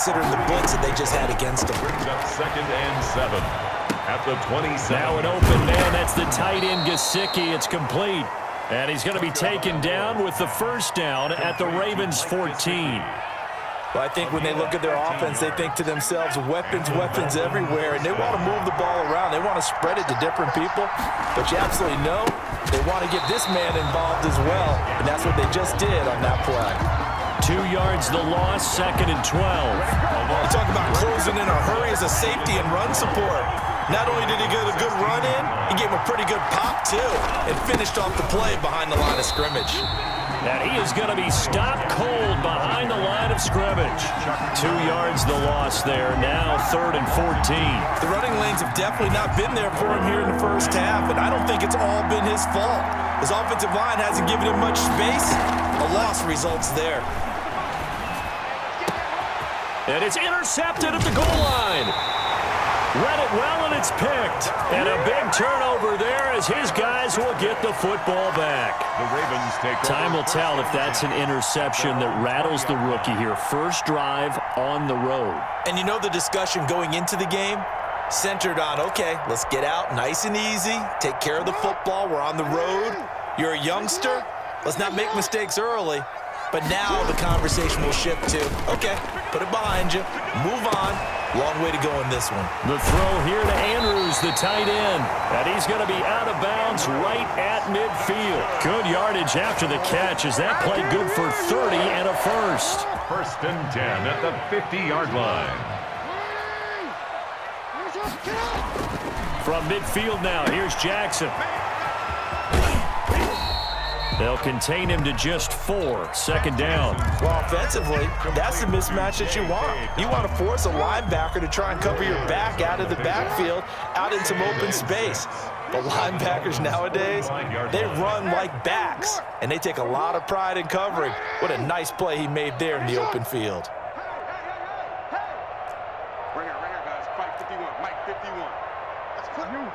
considering the blitz that they just had against them. Brings up 2nd and 7 at the 27. Now an open man. That's the tight end, Gesicki. It's complete. And he's going to be taken down with the first down at the Ravens' 14. Well, I think when they look at their offense, they think to themselves, weapons, weapons everywhere, and they want to move the ball around. They want to spread it to different people, but you absolutely know they want to get this man involved as well, and that's what they just did on that play. 2 yards the loss, 2nd and 12. You talk about closing in a hurry as a safety and run support. Not only did he get a good run in, he gave him a pretty good pop, too, and finished off the play behind the line of scrimmage. And he is going to be stopped cold behind the line of scrimmage. 2 yards the loss there. Now 3rd and 14. The running lanes have definitely not been there for him here in the first half, and I don't think it's all been his fault. His offensive line hasn't given him much space. A loss results there. And it's intercepted at the goal line. Read it well, and it's picked. And a big turnover there as his guys will get the football back. The Ravens take Time will tell if that's an interception that rattles the rookie here. First drive on the road. And you know the discussion going into the game? Centered on, okay, let's get out nice and easy, take care of the football, we're on the road. You're a youngster, let's not make mistakes early. But now the conversation will shift to, okay, put it behind you, move on. Long way to go in this one. The throw here to Andrews, the tight end. And he's going to be out of bounds right at midfield. Good yardage after the catch. Is that play good for 30 and a first? 1st and 10 at the 50-yard line. From midfield now, here's Jackson. They'll contain him to just 4. 2nd down. Well, offensively, that's the mismatch that you want. You want to force a linebacker to try and cover your back out of the backfield, out in some open space. But linebackers nowadays, they run like backs, and they take a lot of pride in covering. What a nice play he made there in the open field. Right here, guys. Mike 51. Mike 51. Let's put him.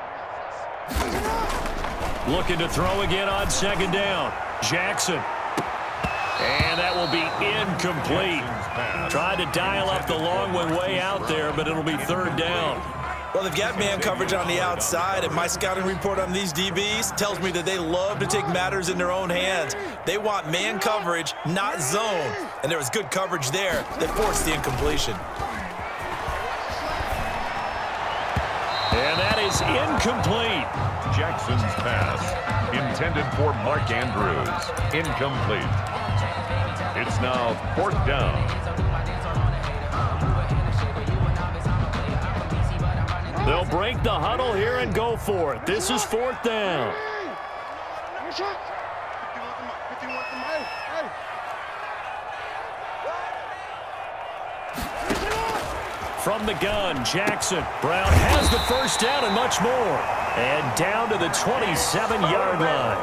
Looking to throw again on 2nd down. Jackson. And that will be incomplete. Tried to dial up the long one way out there, but it'll be 3rd down. Well, they've got man coverage on the outside, and my scouting report on these DBs tells me that they love to take matters in their own hands. They want man coverage, not zone. And there was good coverage there that forced the incompletion. And that is incomplete. Jackson's pass, intended for Mark Andrews, incomplete. It's now 4th down. They'll break the huddle here and go for it. This is 4th down. From the gun, Jackson. Brown has the first down and much more. And down to the 27-yard line.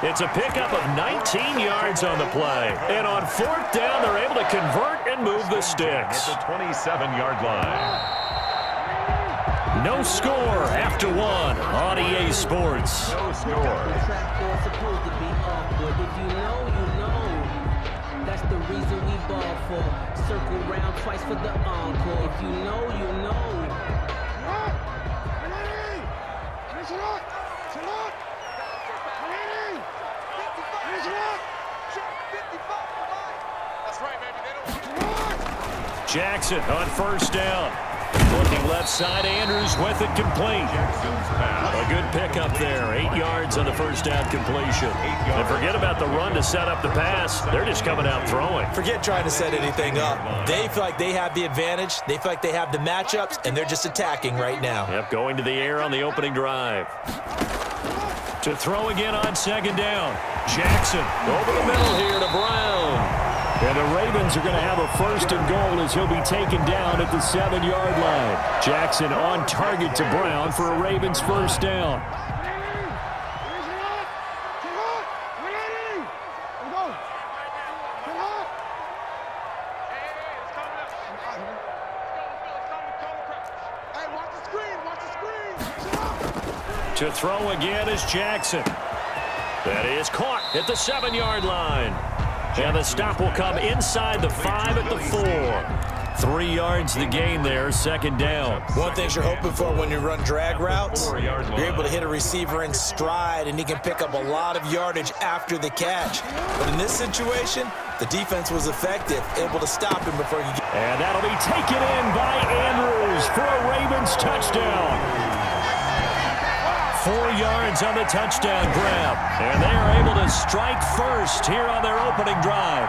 It's a pickup of 19 yards on the play. And on 4th down, they're able to convert and move the sticks. At the 27-yard line. No score after 1 on EA Sports. No score. That's the reason we ball for. Circle round twice for the encore. If you know, you know. Jackson on 1st down. Looking left side, Andrews with it complete. Jackson's pass. A good pickup there. 8 yards on the first down completion. And forget about the run to set up the pass. They're just coming out throwing. Forget trying to set anything up. They feel like they have the advantage. They feel like they have the matchups, and they're just attacking right now. Yep, going to the air on the opening drive. To throw again on 2nd down. Jackson over the middle here to Brown. And the Ravens are going to have a 1st and goal as he'll be taken down at the 7-yard line. Jackson on target to Brown for a Ravens 1st down. To throw again is Jackson. That is caught at the 7-yard line. And the stop will come inside the 5 at the 4. 3 yards the gain there, second down. One thing you're hoping for when you run drag routes, you're able to hit a receiver in stride, and he can pick up a lot of yardage after the catch. But in this situation, the defense was effective, able to stop him before he gets. And that'll be taken in by Andrews for a Ravens touchdown. 4 yards on the touchdown grab. And they are able to strike first here on their opening drive.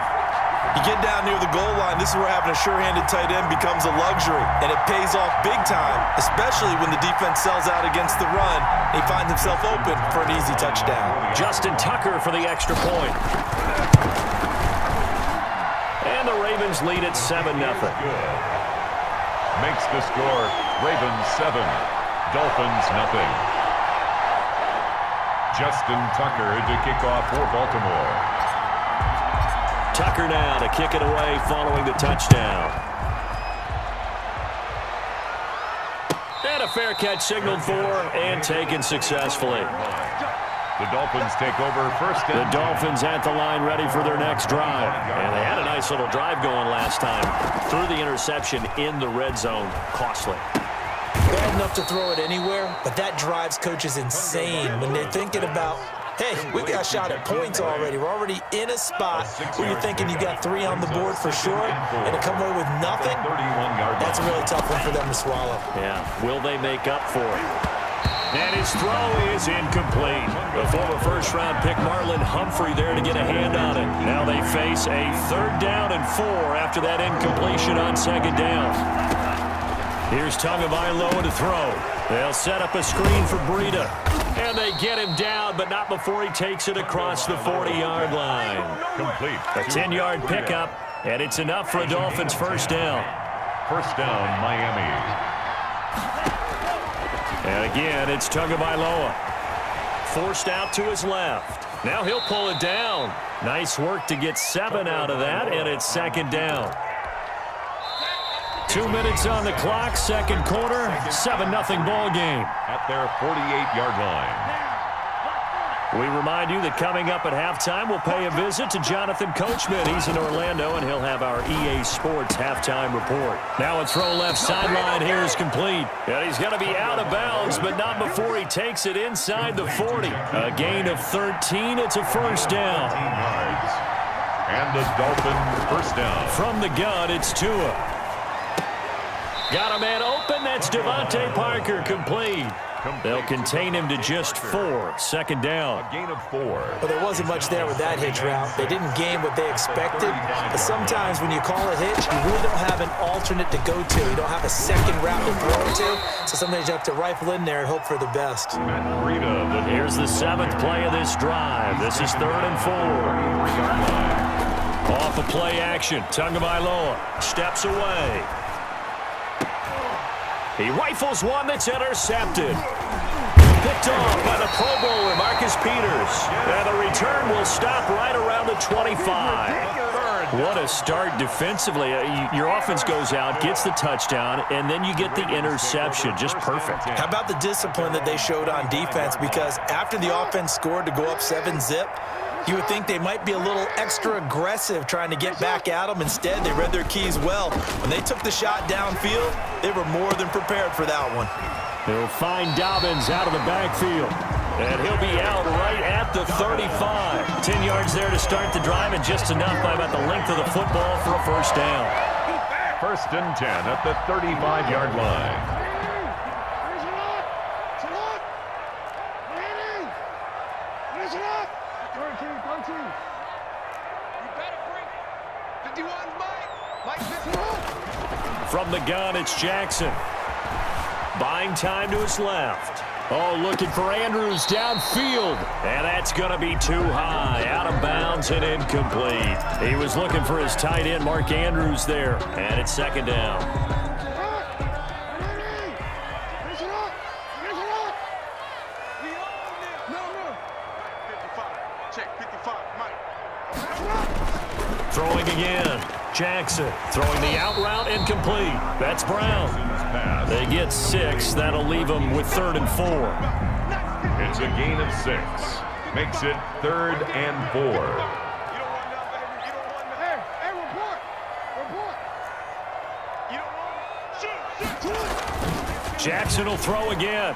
You get down near the goal line, this is where having a sure-handed tight end becomes a luxury, and it pays off big time, especially when the defense sells out against the run, and he finds himself open for an easy touchdown. Justin Tucker for the extra point. And the Ravens lead at 7-0. Makes the score Ravens 7, Dolphins nothing. Justin Tucker to kick off for Baltimore. Tucker now to kick it away following the touchdown. And a fair catch signaled for and taken successfully. The Dolphins take over first The and Dolphins at the line ready for their next drive. And they had a nice little drive going last time. Threw the interception in the red zone. Costly. Bad enough to throw it anywhere, but that drives coaches insane when they're thinking about, hey, we got shot at points already. We're already in a spot where you're thinking you got 3 on the board for sure, and to come away with nothing, 31-yard that's a really tough one for them to swallow. Yeah, will they make up for it? And his throw is incomplete. The former first-round pick Marlon Humphrey there to get a hand on it. Now they face a 3rd down and 4 after that incompletion on 2nd down. Here's Tagovailoa to throw. They'll set up a screen for Breida. And they get him down, but not before he takes it across the 40-yard line. complete. A 10-yard pickup, and it's enough for a Dolphins first down. First down, Miami. And again, it's Tagovailoa. Forced out to his left. Now he'll pull it down. Nice work to get 7 out of that, and it's 2nd down. 2 minutes on the clock, 2nd quarter, 7-0 ball game. At their 48-yard line. We remind you that coming up at halftime, we'll pay a visit to Jonathan Coachman. He's in Orlando, and he'll have our EA Sports halftime report. Now a throw left sideline here is complete. And he's going to be out of bounds, but not before he takes it inside the 40. A gain of 13. It's a first down. 13 yards. And the Dolphins first down. From the gun, it's Tua. Got a man open. That's Devontae Parker complete. They'll contain him to just 4. 2nd down. A gain of 4. Well, there wasn't much there with that hitch route. They didn't gain what they expected. But sometimes when you call a hitch, you really don't have an alternate to go to. You don't have a second route to throw to. So sometimes you have to rifle in there and hope for the best. Here's the 7th play of this drive. This is 3rd and 4. Off a play action. Tagovailoa steps away. He rifles one that's intercepted. Picked off by the Pro Bowler, Marcus Peters. And the return will stop right around the 25. What a start defensively. Your offense goes out, gets the touchdown, and then you get the interception. Just perfect. How about the discipline that they showed on defense? Because after the offense scored to go up 7-zip, you would think they might be a little extra aggressive trying to get back at them. Instead, they read their keys well. When they took the shot downfield, they were more than prepared for that one. They'll find Dobbins out of the backfield. And he'll be out right at the 35. 10 yards there to start the drive, and just enough by about the length of the football for a first down. First and 10 at the 35-yard line. From the gun, it's Jackson. Buying time to his left. Oh, looking for Andrews downfield. And that's going to be too high. Out of bounds and incomplete. He was looking for his tight end, Mark Andrews, there. And it's 2nd down. Throwing again. Jackson throwing the out route incomplete. That's Brown. They get 6. That'll leave them with 3rd and 4. It's a gain of 6. Makes it 3rd and 4. Jackson will throw again.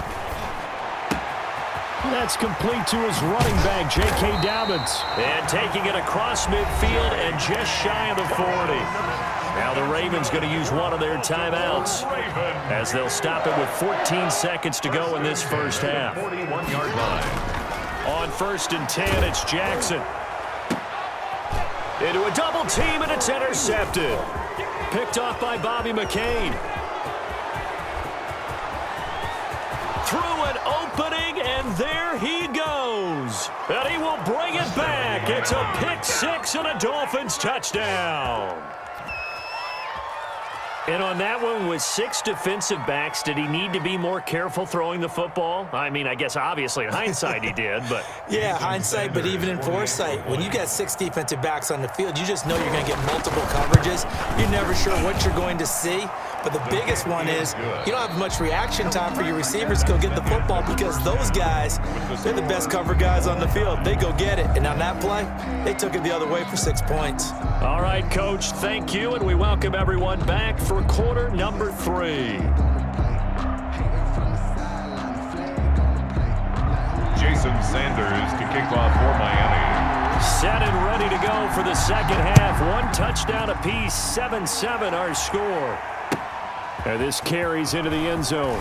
That's complete to his running back, J.K. Dobbins. And taking it across midfield and just shy of the 40. Now the Ravens going to use one of their timeouts as they'll stop it with 14 seconds to go in this first half. 41-yard line. On 1st and 10, it's Jackson. Into a double team, and it's intercepted. Picked off by Bobby McCain. Through an opening, and there he goes. And he will bring it back. It's a pick six and a Dolphins touchdown. And on that one, with 6 defensive backs, did he need to be more careful throwing the football? I mean, I guess obviously in hindsight he did, but... Yeah, hindsight, but even in foresight, when you got 6 defensive backs on the field, you just know you're going to get multiple coverages. You're never sure what you're going to see. But the biggest one is you don't have much reaction time for your receivers to go get the football because those guys, they're the best cover guys on the field. They go get it. And on that play, they took it the other way for 6 points. All right, Coach, thank you, and we welcome everyone back for quarter number 3. Jason Sanders to kick off for Miami. Set and ready to go for the second half. 1 touchdown apiece, 7-7 our score. And this carries into the end zone.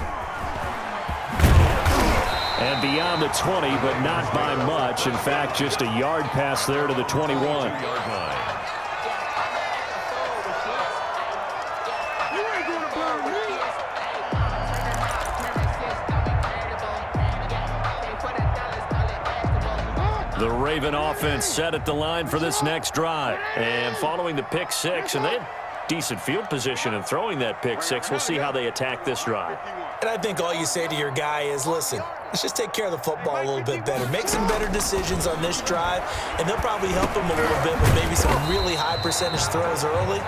And beyond the 20, but not by much. In fact, just a yard pass there to the 21. 2-yard line. The Raven offense set at the line for this next drive. And following the pick six, and they had decent field position in throwing that pick six. We'll see how they attack this drive. And I think all you say to your guy is, listen, let's just take care of the football a little bit better. Make some better decisions on this drive, and they'll probably help him a little bit with maybe some really high percentage throws early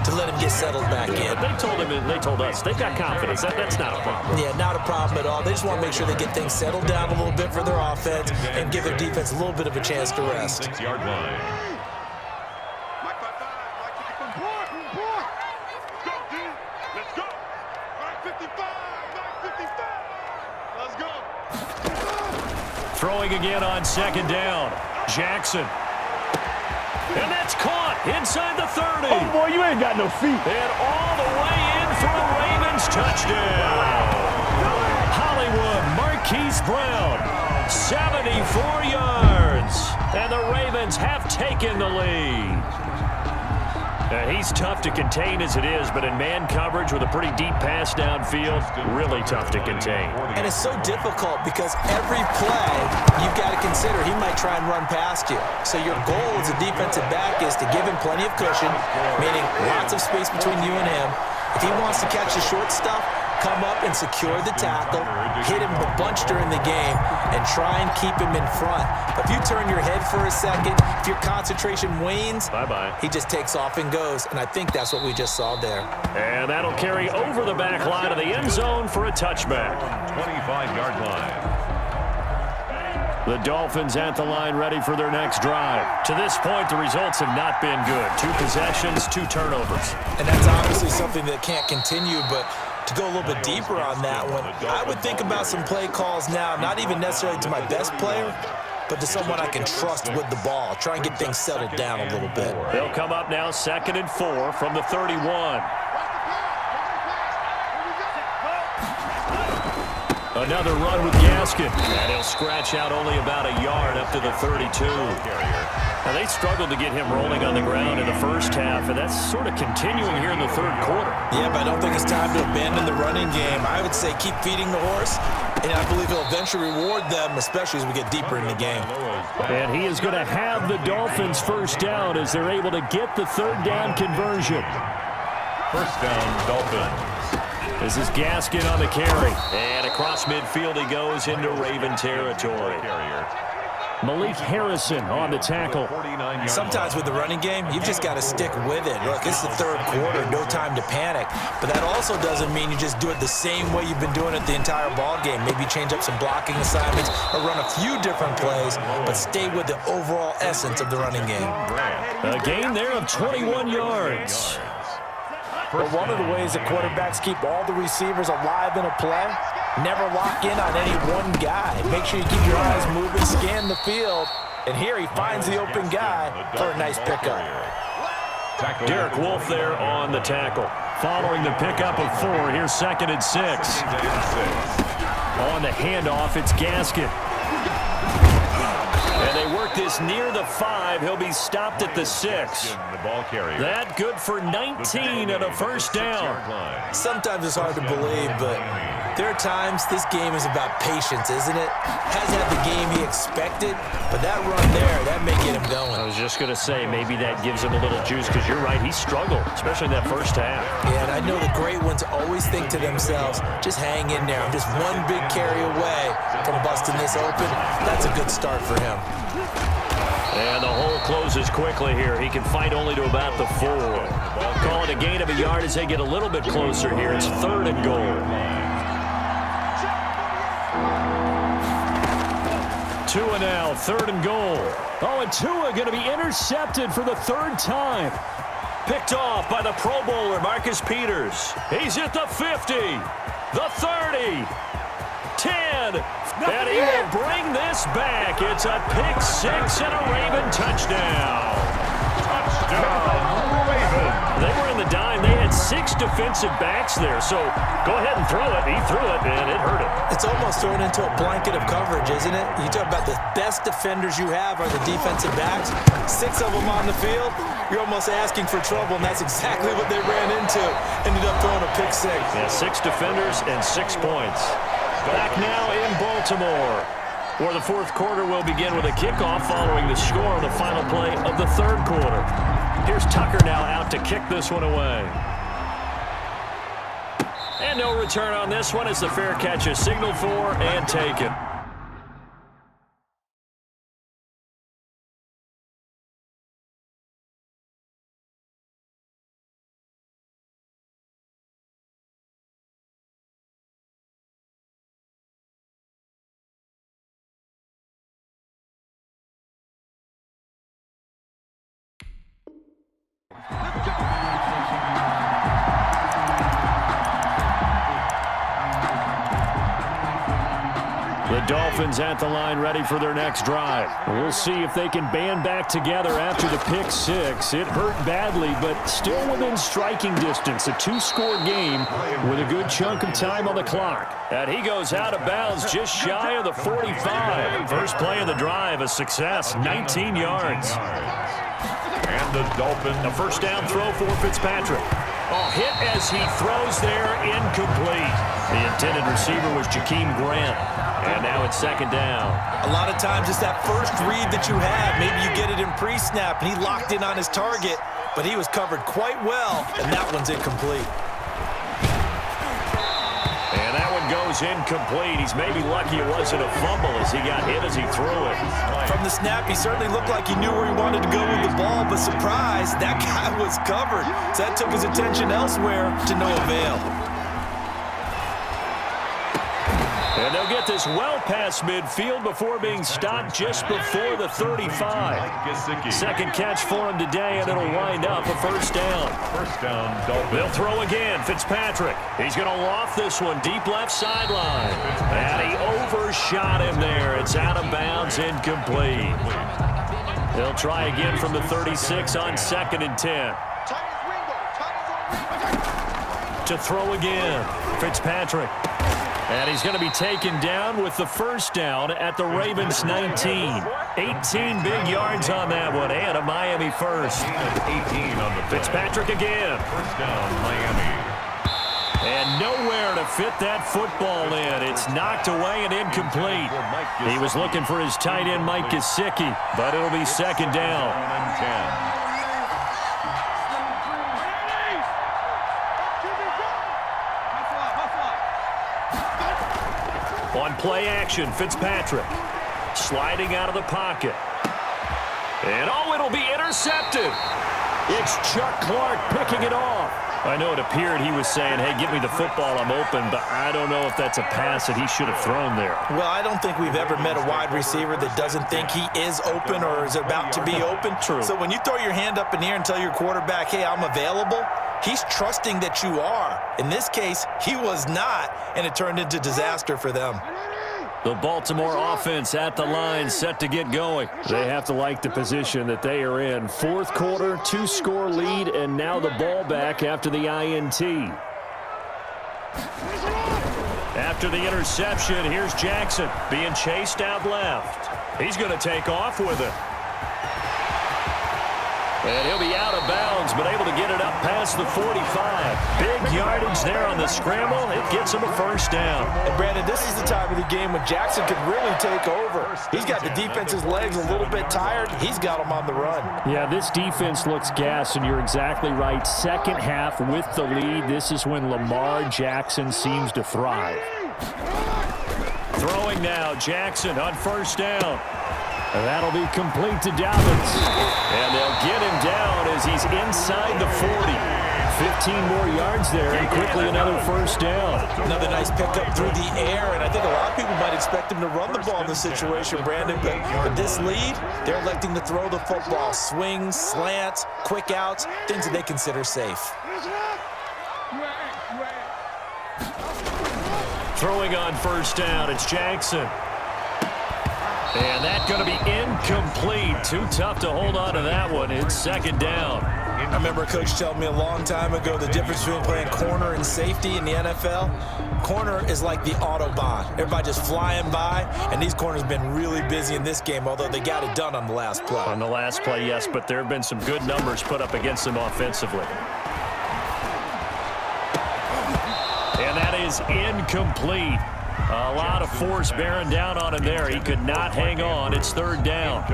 to let him get settled back in. But they told him, and they told us, they've got confidence. That's not a problem. Yeah, not a problem at all. They just want to make sure they get things settled down a little bit for their offense and give their defense a little bit of a chance to rest. 6-yard line. Throwing again on second down. Jackson. And that's caught inside the 30. Oh, boy, you ain't got no feet. And all the way in for a Ravens touchdown. Hollywood Marquise Brown, 74 yards. And the Ravens have taken the lead. He's tough to contain as it is, but in man coverage with a pretty deep pass downfield, really tough to contain. And it's so difficult because every play you've got to consider he might try and run past you. So your goal as a defensive back is to give him plenty of cushion, meaning lots of space between you and him. If he wants to catch the short stuff, come up and secure the tackle, hit him a bunch during the game, and try and keep him in front. But if you turn your head for a second, if your concentration wanes, bye-bye. He just takes off and goes, and I think that's what we just saw there. And that'll carry over the back line of the end zone for a touchback. 25-yard line. The Dolphins at the line ready for their next drive. To this point, the results have not been good. 2 possessions, 2 turnovers. And that's obviously something that can't continue, but to go a little bit deeper on that one, I would think about some play calls now, not even necessarily to my best player, but to someone I can trust with the ball. Try and get things settled down a little bit. They'll come up now 2nd and 4 from the 31. Another run with Gaskin. And he'll scratch out only about a yard up to the 32. Now, they struggled to get him rolling on the ground in the first half, and that's sort of continuing here in the third quarter. Yeah, but I don't think it's time to abandon the running game. I would say keep feeding the horse, and I believe he'll eventually reward them, especially as we get deeper in the game. And he is going to have the Dolphins first down as they're able to get the third down conversion. First down, Dolphins. This is Gaskin on the carry. And across midfield he goes into Raven territory. Malik Harrison on the tackle. Sometimes with the running game, you've just got to stick with it. Look, it's the third quarter, no time to panic. But that also doesn't mean you just do it the same way you've been doing it the entire ball game. Maybe change up some blocking assignments or run a few different plays, but stay with the overall essence of the running game. A gain there of 21 yards. But one of the ways that quarterbacks keep all the receivers alive in a play, never lock in on any one guy. Make sure you keep your eyes moving, scan the field, and here he finds the open guy for a nice pickup. Derek Wolfe there on the tackle. Following the pickup of 4, here's 2nd and 6. On the handoff, it's Gaskin. And they work this near the 5. He'll be stopped at the 6. That good for 19 and a first down. Sometimes it's hard to believe, but there are times this game is about patience, isn't it? Hasn't had the game he expected, but that run there, that may get him going. I was just going to say, maybe that gives him a little juice, because you're right, he struggled, especially in that first half. Yeah, and I know the great ones always think to themselves, just hang in there. I'm just one big carry away from busting this open. That's a good start for him. And the hole closes quickly here. He can fight only to about the 4. Call it a gain of a yard as they get a little bit closer here. It's 3rd and goal. 2 now, 3rd and goal. Oh, and Tua going to be intercepted for the 3rd time. Picked off by the Pro Bowler, Marcus Peters. He's at the 50, the 30, 10, and he will bring this back. It's a pick 6 and a Raven touchdown. They were in the dime. They had 6 defensive backs there, so go ahead and throw it. He threw it, and it hurt him. It's almost thrown into a blanket of coverage, isn't it? You talk about the best defenders you have are the defensive backs. 6 of them on the field. You're almost asking for trouble, and that's exactly what they ran into. Ended up throwing a pick 6. Yeah, 6 defenders and 6 points. Back now in Baltimore, where the 4th quarter will begin with a kickoff following the score on the final play of the 3rd quarter. Here's Tucker now out to kick this one away. And no return on this one as the fair catch is signaled for and taken. The Dolphins at the line ready for their next drive. We'll see if they can band back together after the pick 6. It hurt badly, but still within striking distance. A 2-score game with a good chunk of time on the clock. And he goes out of bounds just shy of the 45. First play of the drive, a success, 19 yards. And the Dolphins. A first down throw for Fitzpatrick. Oh, hit as he throws there, incomplete. The intended receiver was Jakeem Grant. And now it's 2nd down. A lot of times it's that first read that you have. Maybe you get it in pre-snap, and he locked in on his target, but he was covered quite well, and that one's incomplete. And that one goes incomplete. He's maybe lucky it wasn't a fumble as he got hit as he threw it. From the snap, he certainly looked like he knew where he wanted to go with the ball, but surprise, that guy was covered. So that took his attention elsewhere to no avail. And they'll get this well past midfield before being stopped just before the 35. Second catch for him today, and it'll wind up a first down. First down, Dolphins. They'll throw again. Fitzpatrick. He's going to loft this one deep left sideline. And he overshot him there. It's out of bounds, incomplete. They'll try again from the 36 on 2nd and 10. To throw again. Fitzpatrick. And he's going to be taken down with the first down at the Ravens 19. 18 big yards on that one, and a Miami first. 18 on the play. Fitzpatrick again. First down, Miami. And nowhere to fit that football in. It's knocked away and incomplete. He was looking for his tight end, Mike Gesicki, but it'll be 2nd down. 10. On play action, Fitzpatrick sliding out of the pocket. And oh, it'll be intercepted. It's Chuck Clark picking it off. I know it appeared he was saying, hey, give me the football, I'm open, but I don't know if that's a pass that he should have thrown there. Well, I don't think we've ever met a wide receiver that doesn't think he is open or is about to be open. True. So when you throw your hand up in the air and tell your quarterback, hey, I'm available, He's trusting that you are. In this case, he was not, and it turned into disaster for them. The Baltimore offense at the line, set to get going. They have to like the position that they are in. Fourth quarter, 2-score lead, and now the ball back after the INT. After the interception, here's Jackson being chased out left. He's going to take off with it. And he'll be out of bounds, but able to get it up past the 45. Big yardage there on the scramble. It gets him a first down. And, Brandon, this is the time of the game when Jackson could really take over. He's got the defense's legs a little bit tired. He's got them on the run. Yeah, this defense looks gassed, and you're exactly right. Second half with the lead, this is when Lamar Jackson seems to thrive. Throwing now, Jackson on first down. And that'll be complete to Dobbins. And they'll get him down as he's inside the 40. 15 more yards there, and quickly another first down. Another nice pickup through the air, and I think a lot of people might expect him to run the ball in this situation, Brandon, but with this lead, they're electing to throw the football. Swings, slants, quick outs, things that they consider safe. Throwing on first down, it's Jackson. And that's going to be incomplete. Too tough to hold on to that one. It's second down. I remember a coach telling me a long time ago the difference between playing corner and safety in the NFL. Corner is like the Autobahn. Everybody just flying by, and these corners have been really busy in this game, although they got it done on the last play. On the last play, yes, but there have been some good numbers put up against them offensively. And that is incomplete. A lot of force bearing down on him there. He could not hang on. It's third down.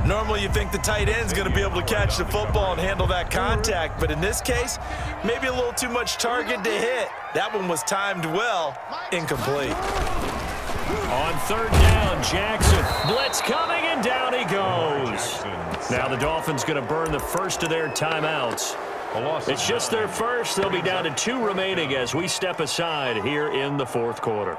Normally you think the tight end's going to be able to catch the football and handle that contact, but in this case, maybe a little too much target to hit. That one was timed well. Incomplete. On third down, Jackson. Blitz coming, and down he goes. Now the Dolphins going to burn the first of their timeouts. It's just their first. They'll be down to 2 remaining as we step aside here in the fourth quarter.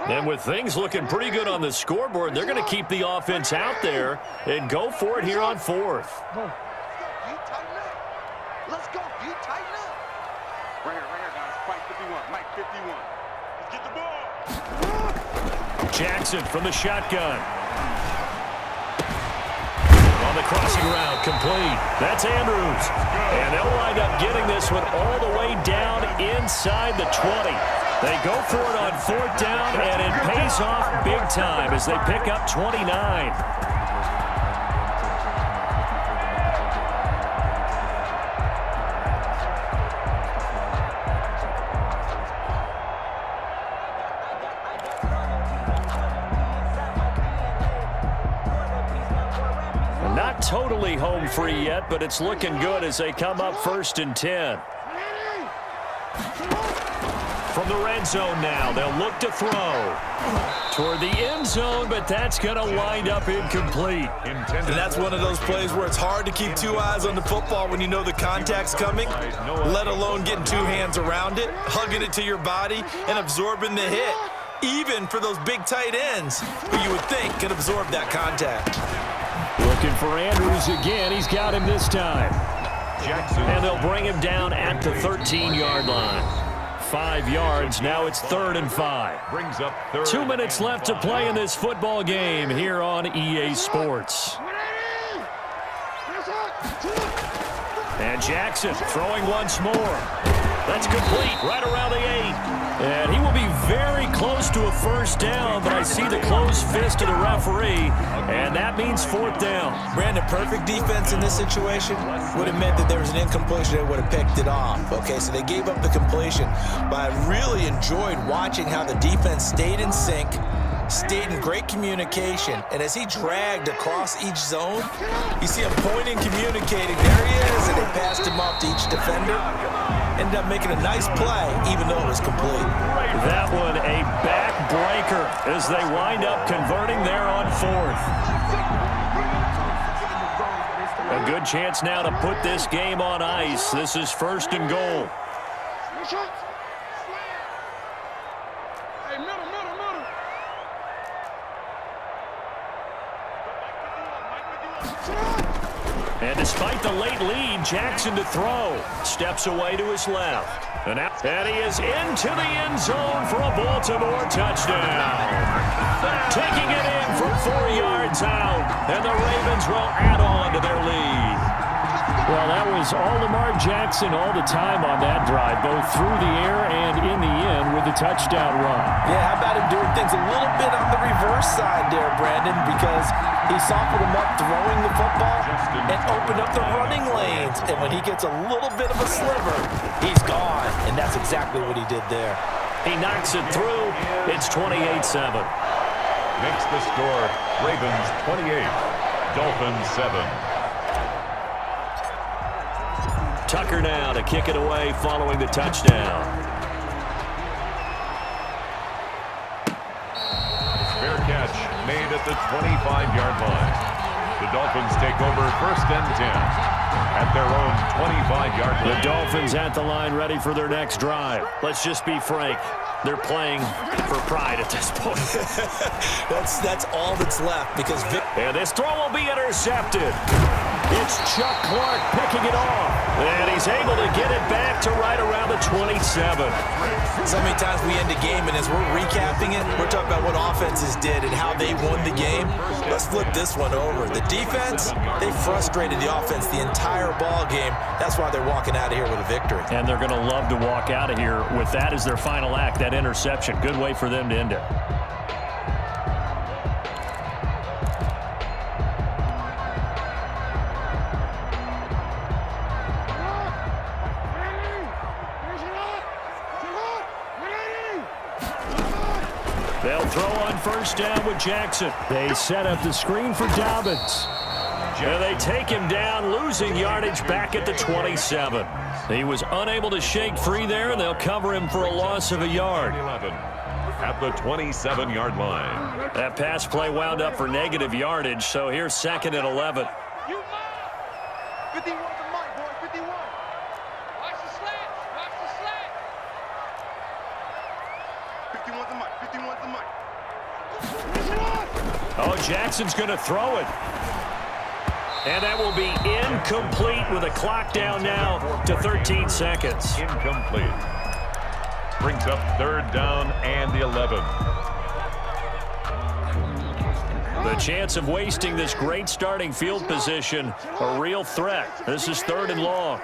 And with things looking pretty good on the scoreboard, they're going to keep the offense out there and go for it here on fourth. Let's go. Get tighten up. Right here, guys. Fight 51. Mike 51. Let's get the ball. Jackson from the shotgun. On the crossing route, complete. That's Andrews. And they'll wind up getting this one all the way down inside the 20. They go for it on fourth down, and it pays off big time as they pick up 29. Not totally home free yet, but it's looking good as they come up 1st and 10. From the red zone now, they'll look to throw toward the end zone, but that's going to wind up incomplete. And that's one of those plays where it's hard to keep 2 eyes on the football when you know the contact's coming, let alone getting 2 hands around it, hugging it to your body, and absorbing the hit, even for those big tight ends who you would think can absorb that contact. Looking for Andrews again. He's got him this time. And they'll bring him down at the 13-yard line. 5 yards. Now it's 3rd and 5. Brings up 2 minutes left to play in this football game here on EA Sports. And Jackson throwing once more. That's complete right around the 8. And he will be very close to a first down, but I see the closed fist of the referee, and that means 4th down. Brandon, perfect defense in this situation would have meant that there was an incompletion that would have picked it off. Okay, so they gave up the completion, but I really enjoyed watching how the defense stayed in sync, stayed in great communication, and as he dragged across each zone, you see him pointing, communicating. There he is, and they passed him off to each defender. Ended up making a nice play, even though it was complete. That one a backbreaker as they wind up converting there on 4th. A good chance now to put this game on ice. This is 1st and goal. And despite the late lead, Jackson to throw. Steps away to his left. And he is into the end zone for a Baltimore touchdown. Taking it in from 4 yards out. And the Ravens will add on to their lead. Well, that was all Lamar Jackson all the time on that drive, both through the air and in the end with the touchdown run. Yeah, how about him doing things a little bit on the reverse side there, Brandon, because he softened him up throwing the football and opened up the running lanes. And when he gets a little bit of a sliver, he's gone. And that's exactly what he did there. He knocks it through. It's 28-7. Makes the score Ravens 28, Dolphins 7. Tucker now to kick it away following the touchdown. Fair catch made at the 25-yard line. The Dolphins take over 1st and 10 at their own 25-yard line. The Dolphins at the line ready for their next drive. Let's just be frank. They're playing for pride at this point. That's all that's left because And this throw will be intercepted. It's Chuck Clark picking it off. And he's able to get it back to right around the 27. so many times we end a game, and as we're recapping it, we're talking about what offenses did and how they won the game. Let's flip this one over. The defense, they frustrated the offense the entire ball game. That's why they're walking out of here with a victory. And they're going to love to walk out of here with that as their final act, that interception. Good way for them to end it. They'll throw on 1st down with Jackson. They set up the screen for Dobbins. And they take him down, losing yardage back at the 27. He was unable to shake free there, and they'll cover him for a loss of a yard. 11 at the 27-yard line. That pass play wound up for negative yardage, so here's 2nd and 11. 51's the mic, boy. 51. Watch the slant. Watch the slant. 51's the mic. 51's the mic. Oh, Jackson's going to throw it. And that will be incomplete with a clock down now to 13 seconds. Incomplete. Brings up 3rd down and the 11. The chance of wasting this great starting field position, a real threat. This is 3rd and long.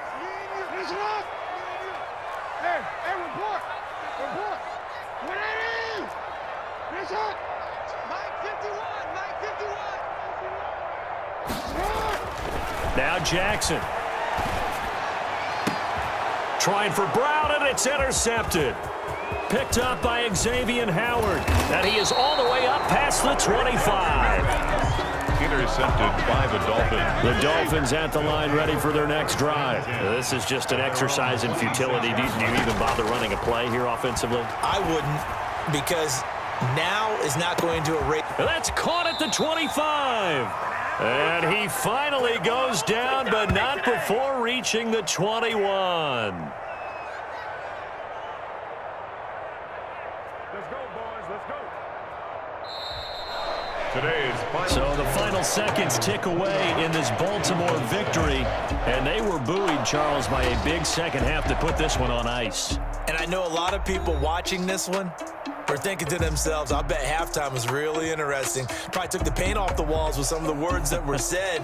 Hey, report. Report. What it is? Finish up. Mike 51. Mike 51. Now Jackson. Trying for Brown, and it's intercepted. Picked up by Xavier Howard. And he is all the way up past the 25. Intercepted by the Dolphins. The Dolphins at the line ready for their next drive. This is just an exercise in futility. Do you even bother running a play here offensively? I wouldn't, because now is not going to erase. That's caught at the 25. And he finally goes down, but not before reaching the 21. Let's go, boys. Let's go. Today's final. So the final seconds tick away in this Baltimore victory. And they were buoyed, Charles, by a big second half to put this one on ice. And I know a lot of people watching this one are thinking to themselves, I bet halftime was really interesting. Probably took the paint off the walls with some of the words that were said.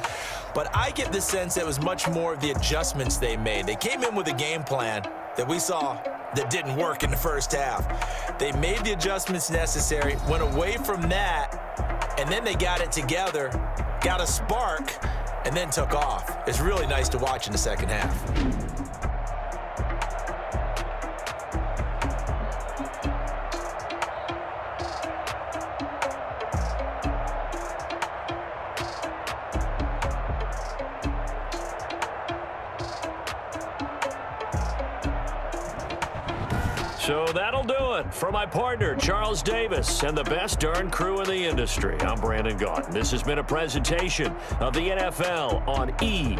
But I get the sense it was much more of the adjustments they made. They came in with a game plan that we saw that didn't work in the first half. They made the adjustments necessary, went away from that, and then they got it together, got a spark, and then took off. It's really nice to watch in the second half. So that'll do it. For my partner, Charles Davis, and the best darn crew in the industry, I'm Brandon Gaudin. This has been a presentation of the NFL on E!